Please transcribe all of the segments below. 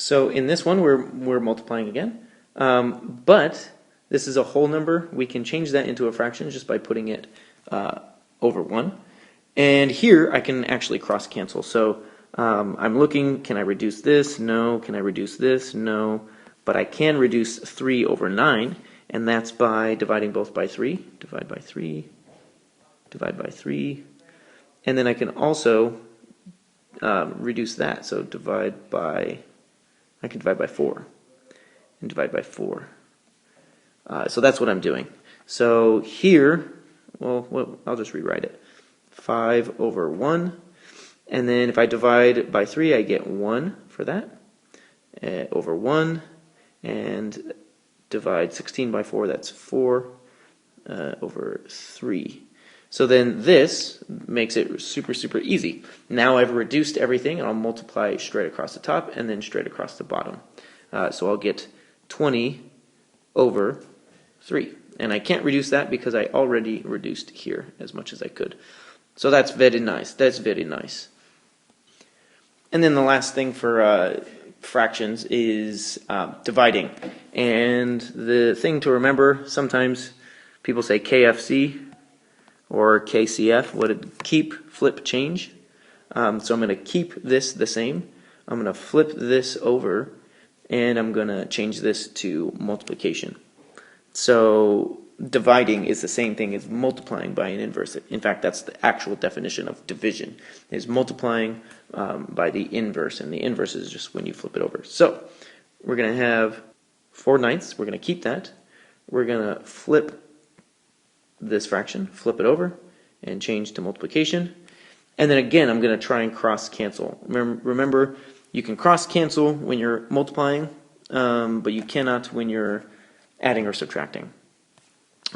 So in this one, we're multiplying again, but this is a whole number. We can change that into a fraction just by putting it over 1. And here I can actually cross cancel. So I'm looking, can I reduce this? No. Can I reduce this? No. But I can reduce 3 over 9, and that's by dividing both by 3. Divide by 3, divide by 3. And then I can also reduce that. So I can divide by 4 and divide by 4. So that's what I'm doing. So here, well, I'll just rewrite it. 5 over 1. And then if I divide by 3, I get 1 for that. Over 1. And divide 16 by 4, that's 4 over 3. So then this makes it super, super easy. Now I've reduced everything, and I'll multiply straight across the top and then straight across the bottom. So I'll get 20 over 3. And I can't reduce that because I already reduced here as much as I could. So that's very nice. That's very nice. And then the last thing for fractions is dividing. And the thing to remember, sometimes people say KFC or KCF, what did keep, flip, change. So I'm going to keep this the same. I'm going to flip this over, and I'm going to change this to multiplication. So dividing is the same thing as multiplying by an inverse. In fact, that's the actual definition of division, is multiplying by the inverse, and the inverse is just when you flip it over. So we're going to have 4/9. We're going to keep that. We're going to flip this fraction, flip it over, and change to multiplication. And then again, I'm going to try and cross cancel. Remember, you can cross cancel when you're multiplying, but you cannot when you're adding or subtracting.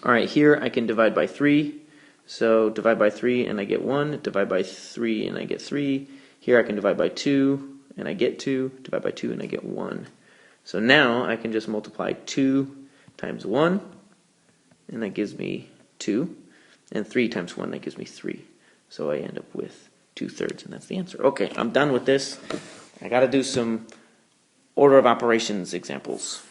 Alright, here I can divide by 3. So divide by 3 and I get 1. Divide by 3 and I get 3. Here I can divide by 2 and I get 2. Divide by 2 and I get 1. So now I can just multiply 2 times 1, and that gives me 2. And 3 times 1, that gives me 3. So I end up with 2/3, and that's the answer. Okay, I'm done with this. I got to do some order of operations examples.